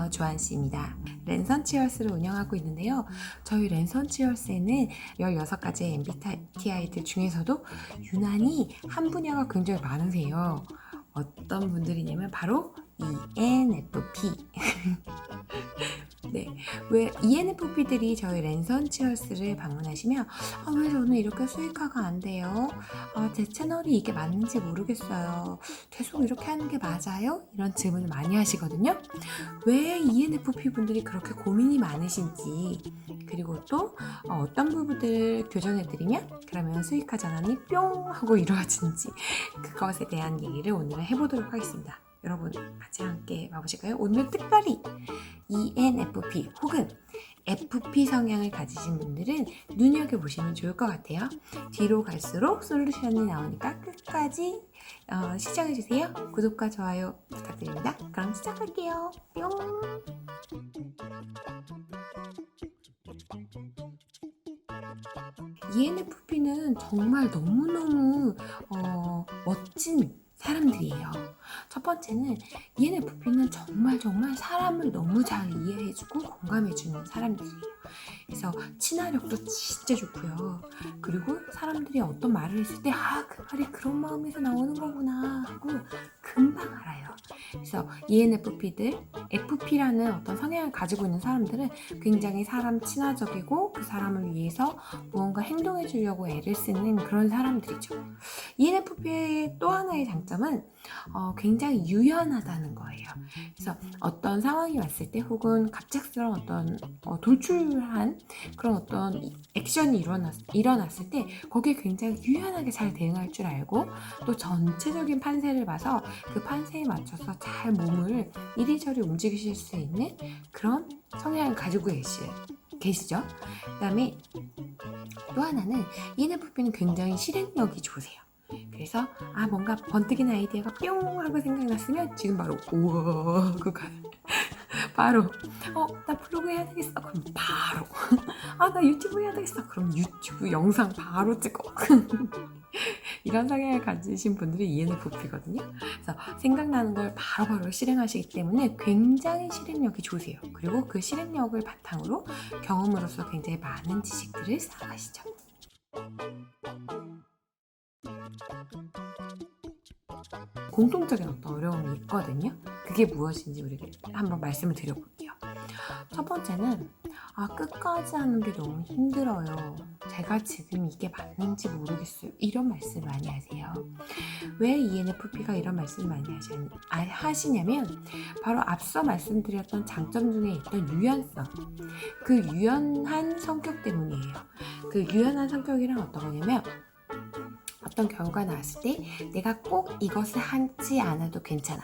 안녕하세요. 조한씨입니다. 랜선치얼스를 운영하고 있는데요. 저희 랜선치얼스에는 16가지의 MBTI들 중에서도 유난히 한 분야가 굉장히 많으세요. 어떤 분들이냐면 바로 ENFP. 네, 왜 ENFP들이 저희 랜선치얼스를 방문하시면 왜 저는 이렇게 수익화가 안 돼요? 제 채널이 이게 맞는지 모르겠어요. 계속 이렇게 하는 게 맞아요? 이런 질문을 많이 하시거든요. 왜 ENFP 분들이 그렇게 고민이 많으신지, 그리고 또 어떤 부분들 교정해드리면 그러면 수익화 전환이 뿅 하고 이루어지는지, 그것에 대한 얘기를 오늘 해보도록 하겠습니다. 여러분 같이 함께 봐보실까요? 오늘 특별히 ENFP 혹은 FP 성향을 가지신 분들은 눈여겨보시면 좋을 것 같아요. 뒤로 갈수록 솔루션이 나오니까 끝까지 시청해주세요. 구독과 좋아요 부탁드립니다. 그럼 시작할게요. 뿅! ENFP는 정말 너무너무 멋진 사람들이에요. 첫 번째는 ENFP는 정말 사람을 너무 잘 이해해주고 공감해주는 사람들이에요. 그래서 친화력도 진짜 좋고요. 그리고 사람들이 어떤 말을 했을 때 그 말이 그런 마음에서 나오는 거구나 하고 금방 알아요. 그래서 ENFP들, FP라는 어떤 성향을 가지고 있는 사람들은 굉장히 사람 친화적이고 그 사람을 위해서 무언가 행동해 주려고 애를 쓰는 그런 사람들이죠. ENFP의 또 하나의 장점은 굉장히 유연하다는 거예요. 그래서 어떤 상황이 왔을 때 혹은 갑작스러운 어떤 돌출한 그런 어떤 액션이 일어났을 때 거기에 굉장히 유연하게 잘 대응할 줄 알고 또 전체적인 판세를 봐서 그 판세에 맞춰서 잘 몸을 이리저리 움직이실 수 있는 그런 성향을 가지고 계시죠. 그 다음에 또 하나는 ENFP는 굉장히 실행력이 좋으세요. 그래서 뭔가 번뜩이는 아이디어가 뿅 하고 생각났으면 지금 바로 우와 하고 가요. 바로 나 블로그 해야 되겠어. 그럼 바로 나 유튜브 해야 되겠어. 그럼 유튜브 영상 바로 찍어. 이런 성향을 가지신 분들이 ENFP거든요. 그래서 생각나는 걸 바로바로 실행하시기 때문에 굉장히 실행력이 좋으세요. 그리고 그 실행력을 바탕으로 경험으로서 굉장히 많은 지식들을 쌓아가시죠. 공통적인 어떤 어려움이 있거든요. 그게 무엇인지 우리가 한번 말씀을 드려볼게요. 첫 번째는 끝까지 하는 게 너무 힘들어요. 제가 지금 이게 맞는지 모르겠어요. 이런 말씀 많이 하세요. 왜 ENFP가 이런 말씀 많이 하시냐면 바로 앞서 말씀드렸던 장점 중에 있던 유연성, 그 유연한 성격 때문이에요. 그 유연한 성격이란 어떤 거냐면 어떤 결과가 나왔을 때 내가 꼭 이것을 하지 않아도 괜찮아,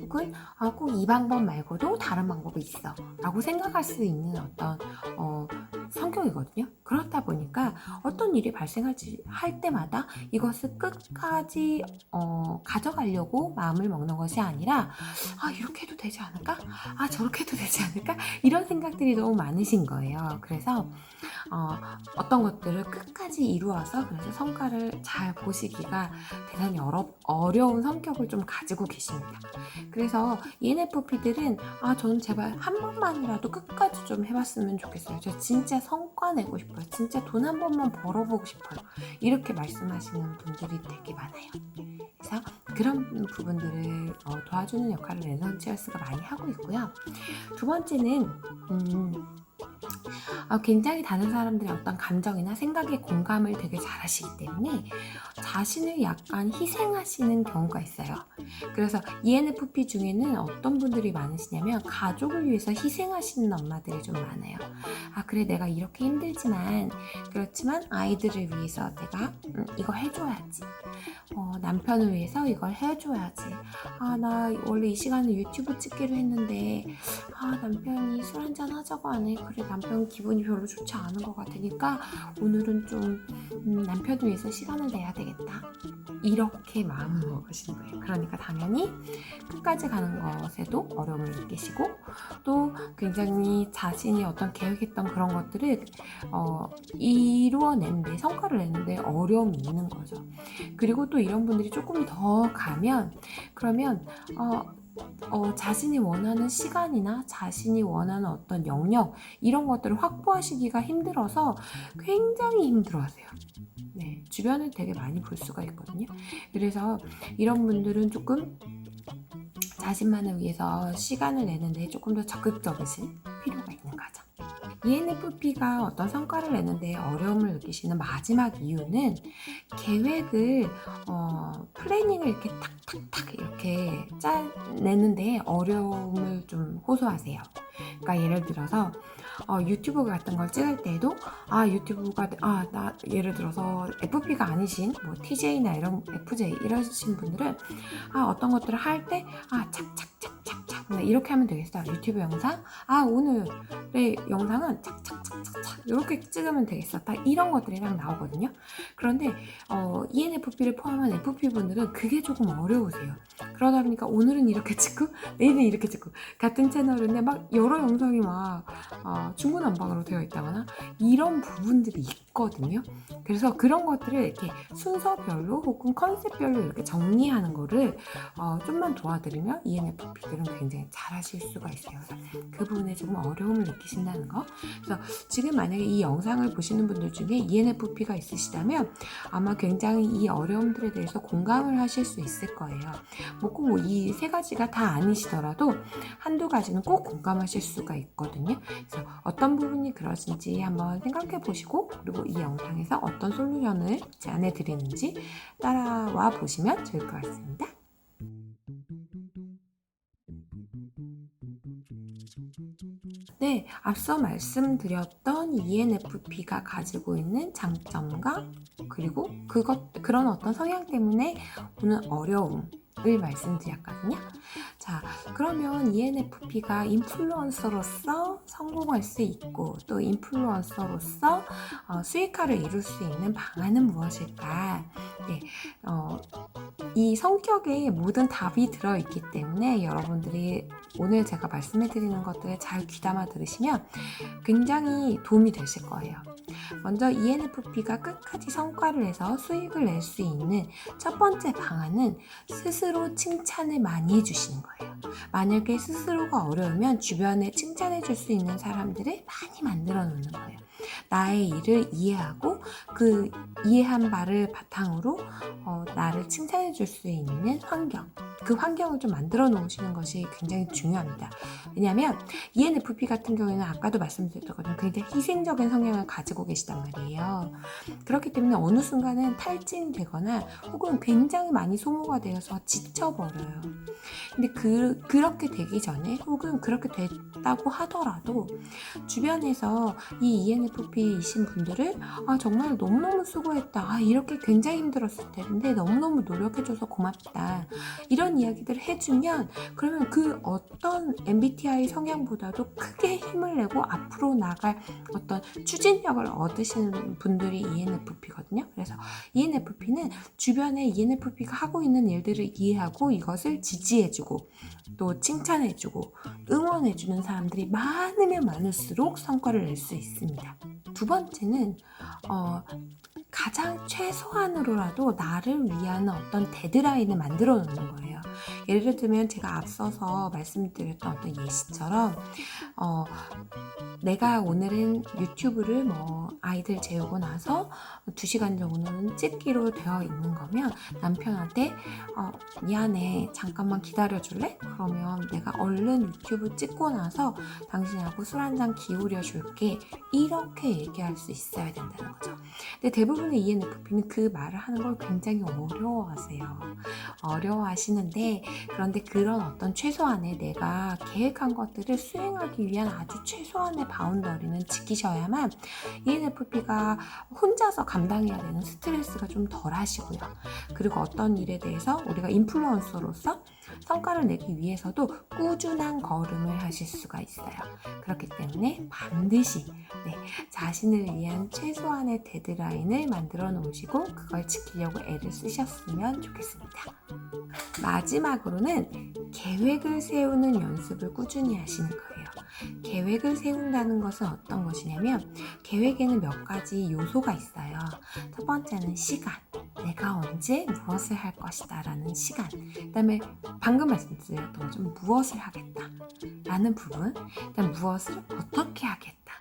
혹은 꼭 이 방법 말고도 다른 방법이 있어 라고 생각할 수 있는 어떤 성격이거든요. 그렇다 보니까 어떤 일이 할 때마다 이것을 끝까지 가져가려고 마음을 먹는 것이 아니라 이렇게 해도 되지 않을까? 저렇게 해도 되지 않을까? 이런 생각들이 너무 많으신 거예요. 그래서 어떤 것들을 끝까지 이루어서 그래서 성과를 잘 보시기가 대단히 어려운 성격을 좀 가지고 계십니다. 그래서 ENFP들은 저는 제발 한 번만이라도 끝까지 좀 해봤으면 좋겠어요. 저 진짜 성과 내고 싶어요. 진짜 돈 한 번만 벌어보고 싶어요. 이렇게 말씀하시는 분들이 되게 많아요. 그래서 그런 부분들을 도와주는 역할을 랜선치얼스가 많이 하고 있고요. 두 번째는 굉장히 다른 사람들의 어떤 감정이나 생각에 공감을 되게 잘하시기 때문에 자신을 약간 희생하시는 경우가 있어요. 그래서 ENFP 중에는 어떤 분들이 많으시냐면 가족을 위해서 희생하시는 엄마들이 좀 많아요. 그래, 내가 이렇게 힘들지만 그렇지만 아이들을 위해서 내가 이거 해줘야지. 남편을 위해서 이걸 해줘야지. 나 원래 이 시간에 유튜브 찍기로 했는데 남편이 술 한잔 하자고 하네. 그래, 남편 기분이 별로 좋지 않은 것 같으니까 오늘은 좀 남편을 위해서 시간을 내야 되겠다. 이렇게 마음을 먹으시는 거예요. 그러니까 당연히 끝까지 가는 것에도 어려움을 느끼시고 또 굉장히 자신이 어떤 계획했던 그런 것들을 이루어내는데, 성과를 내는데 어려움이 있는 거죠. 그리고 또 이런 분들이 조금 더 가면 그러면 자신이 원하는 시간이나 자신이 원하는 어떤 영역 이런 것들을 확보하시기가 힘들어서 굉장히 힘들어하세요. 네, 주변에 되게 많이 볼 수가 있거든요. 그래서 이런 분들은 조금 자신만을 위해서 시간을 내는데 조금 더 적극적이실 필요가 있는 거죠. ENFP가 어떤 성과를 내는데 어려움을 느끼시는 마지막 이유는 계획을 플래닝을 이렇게 탁탁탁 이렇게 짜내는데 어려움을 좀 호소하세요. 그러니까 예를 들어서 유튜브 같은 걸 찍을 때도 유튜브가 나 예를 들어서 FP가 아니신 뭐 TJ나 이런 FJ 이러신 분들은 어떤 것들을 할 때 착착착착착 이렇게 하면 되겠어. 유튜브 영상 오늘의 영상은 착착착착착 이렇게 찍으면 되겠어. 딱 이런 것들이 딱 나오거든요. 그런데 ENFP를 포함한 FP분들은 그게 조금 어려우세요. 그러다 보니까 오늘은 이렇게 찍고 내일은 이렇게 찍고 같은 채널인데 막 여러 영상이 막 중구난방으로 되어 있다거나 이런 부분들이 있거든요. 그래서 그런 것들을 이렇게 순서별로 혹은 컨셉별로 이렇게 정리하는 거를 좀만 도와드리면 ENFP들은 굉장히 잘하실 수가 있어요. 그래서 그 부분에 조금 어려움을 느끼신다는 거. 그래서 지금 만약에 이 영상을 보시는 분들 중에 ENFP가 있으시다면 아마 굉장히 이 어려움들에 대해서 공감을 하실 수 있을 거예요. 뭐 꼭 이 세 가지가 다 아니시더라도 한두 가지는 꼭 공감하실 수가 있거든요. 그래서 어떤 부분이 그러신지 한번 생각해 보시고 그리고 이 영상에서 어떤 솔루션을 제안해 드리는지 따라와 보시면 좋을 것 같습니다. 네, 앞서 말씀드렸던 ENFP가 가지고 있는 장점과 그리고 그런 어떤 성향 때문에 오는 어려움을 말씀드렸거든요. 자, 그러면 ENFP가 인플루언서로서 성공할 수 있고 또 인플루언서로서 수익화를 이룰 수 있는 방안은 무엇일까? 네, 이 성격에 모든 답이 들어있기 때문에 여러분들이 오늘 제가 말씀해드리는 것들을 잘 귀담아 들으시면 굉장히 도움이 되실 거예요. 먼저 ENFP가 끝까지 성과를 내서 수익을 낼 수 있는 첫 번째 방안은 스스로 칭찬을 많이 해주시는 거예요. 만약에 스스로가 어려우면 주변에 칭찬해 줄 수 있는 사람들을 많이 만들어 놓는 거예요. 나의 일을 이해하고 그 이해한 바를 바탕으로 나를 칭찬해 줄 수 있는 환경, 그 환경을 좀 만들어 놓으시는 것이 굉장히 중요합니다. 왜냐하면 ENFP 같은 경우에는 아까도 말씀드렸던 것처럼 굉장히 희생적인 성향을 가지고 계시단 말이에요. 그렇기 때문에 어느 순간은 탈진이 되거나 혹은 굉장히 많이 소모가 되어서 지쳐버려요. 근데 그렇게 되기 전에 혹은 그렇게 됐다고 하더라도 주변에서 이 ENFP이신 분들을 정말 너무너무 수고했다. 이렇게 굉장히 힘들었을 텐데 너무너무 노력해줘서 고맙다. 이런 이야기들을 해주면 그러면 그 어떤 MBTI 성향보다도 크게 힘을 내고 앞으로 나갈 어떤 추진력을 얻으시는 분들이 ENFP거든요. 그래서 ENFP는 주변에 ENFP가 하고 있는 일들을 이해하고 이것을 지지해주고 또 칭찬해주고 응원해주는 사람들이 많으면 많을수록 성과를 낼 수 있습니다. 두 번째는 가장 최소한으로라도 나를 위한 어떤 데드라인을 만들어 놓는 거예요. 예를 들면 제가 앞서서 말씀드렸던 어떤 예시처럼 내가 오늘은 유튜브를 아이들 재우고 나서 2시간 정도는 찍기로 되어 있는 거면 남편한테 미안해 잠깐만 기다려줄래? 그러면 내가 얼른 유튜브 찍고 나서 당신하고 술 한잔 기울여 줄게 이렇게 얘기할 수 있어야 된다는 거죠. 근데 대부분의 ENFP는 그 말을 하는 걸 굉장히 어려워하시는데 그런데 그런 어떤 최소한의 내가 계획한 것들을 수행하기 위한 아주 최소한의 바운더리는 지키셔야만 ENFP가 혼자서 감당해야 되는 스트레스가 좀 덜 하시고요. 그리고 어떤 일에 대해서 우리가 인플루언서로서 성과를 내기 위해서도 꾸준한 걸음을 하실 수가 있어요. 그렇기 때문에 반드시 자신을 위한 최소한의 데드라인을 만들어 놓으시고 그걸 지키려고 애를 쓰셨으면 좋겠습니다. 마지막으로는 계획을 세우는 연습을 꾸준히 하시는 거예요. 계획을 세운다는 것은 어떤 것이냐면 계획에는 몇 가지 요소가 있어요. 첫 번째는 시간, 내가 언제 무엇을 할 것이다 라는 시간, 그 다음에 방금 말씀드렸던 것처럼 무엇을 하겠다 라는 부분, 그 다음 무엇을 어떻게 하겠다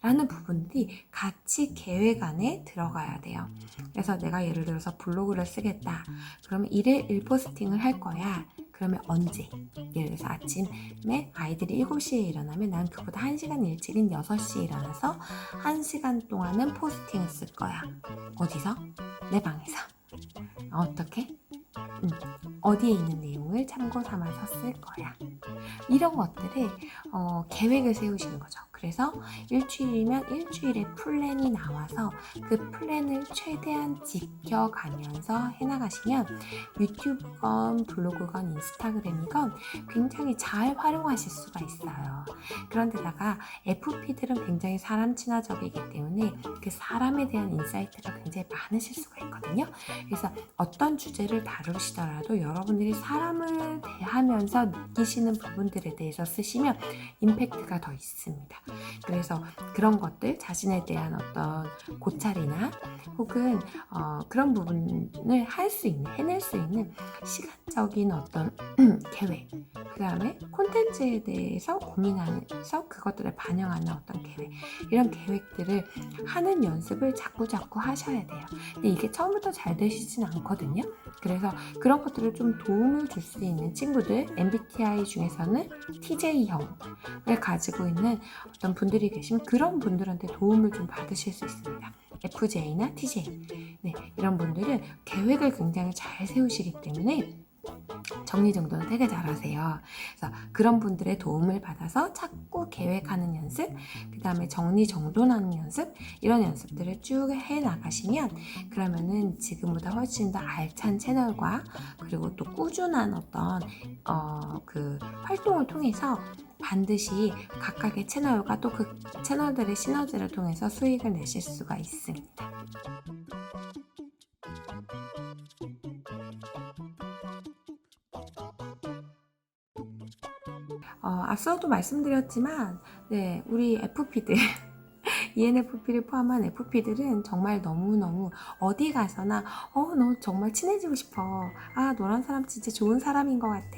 라는 부분들이 같이 계획 안에 들어가야 돼요. 그래서 내가 예를 들어서 블로그를 쓰겠다. 그러면 일일 1포스팅을 할 거야. 그러면 언제? 예를 들어서 아침에 아이들이 7시에 일어나면 난 그보다 1시간 일찍인 6시에 일어나서 1시간 동안은 포스팅을 쓸 거야. 어디서? 내 방에서. 어떻게? 어디에 있는 내용을 참고 삼아서 쓸 거야. 이런 것들을 계획을 세우시는 거죠. 그래서 일주일이면 일주일에 플랜이 나와서 그 플랜을 최대한 지켜가면서 해나가시면 유튜브건 블로그건 인스타그램이건 굉장히 잘 활용하실 수가 있어요. 그런데다가 FP들은 굉장히 사람 친화적이기 때문에 그 사람에 대한 인사이트가 굉장히 많으실 수가 있거든요. 그래서 어떤 주제를 다루시더라도 여러분들이 사람을 대하면서 느끼시는 부분들에 대해서 쓰시면 임팩트가 더 있습니다. 그래서 그런 것들, 자신에 대한 어떤 고찰이나 혹은 그런 부분을 할 수 있는, 해낼 수 있는 시간적인 어떤 계획, 그 다음에 콘텐츠에 대해서 고민하면서 그것들을 반영하는 어떤 계획, 이런 계획들을 하는 연습을 자꾸자꾸 하셔야 돼요. 근데 이게 처음부터 잘 되시진 않거든요. 그래서 그런 것들을 좀 도움을 줄 수 있는 친구들, MBTI 중에서는 TJ형을 가지고 있는 어떤 분들이 계시면 그런 분들한테 도움을 좀 받으실 수 있습니다. FJ나 TJ, 네, 이런 분들은 계획을 굉장히 잘 세우시기 때문에 정리정돈을 되게 잘하세요. 그래서 그런 분들의 도움을 받아서 자꾸 계획하는 연습, 그 다음에 정리정돈하는 연습, 이런 연습들을 쭉 해나가시면 그러면은 지금보다 훨씬 더 알찬 채널과 그리고 또 꾸준한 어떤 그 활동을 통해서 반드시 각각의 채널과 또 그 채널들의 시너지를 통해서 수익을 내실 수가 있습니다. 앞서도 말씀드렸지만, 네, 우리 FP들, ENFP를 포함한 FP들은 정말 너무너무 어디 가서나 너 정말 친해지고 싶어. 너란 사람 진짜 좋은 사람인 것 같아.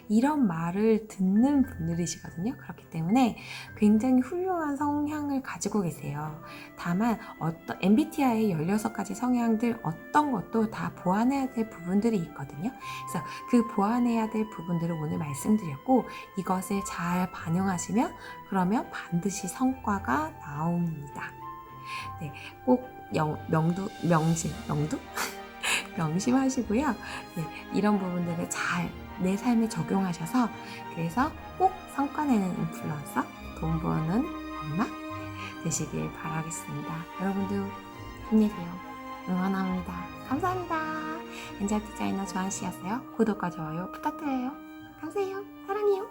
이런 말을 듣는 분들이시거든요. 그렇기 때문에 굉장히 훌륭한 성향을 가지고 계세요. 다만 어떤 MBTI의 16가지 성향들 어떤 것도 다 보완해야 될 부분들이 있거든요. 그래서 그 보완해야 될 부분들을 오늘 말씀드렸고 이것을 잘 반영하시면 그러면 반드시 성과가 나옵니다. 네, 꼭 명도? 명심하시고요. 네, 이런 부분들을 잘 내 삶에 적용하셔서 그래서 꼭 성과 내는 인플루언서, 돈 버는 엄마 되시길 바라겠습니다. 여러분도 힘내세요. 응원합니다. 감사합니다. 엔젤 디자이너 조한씨였어요. 구독과 좋아요 부탁드려요. 감사해요. 사랑해요.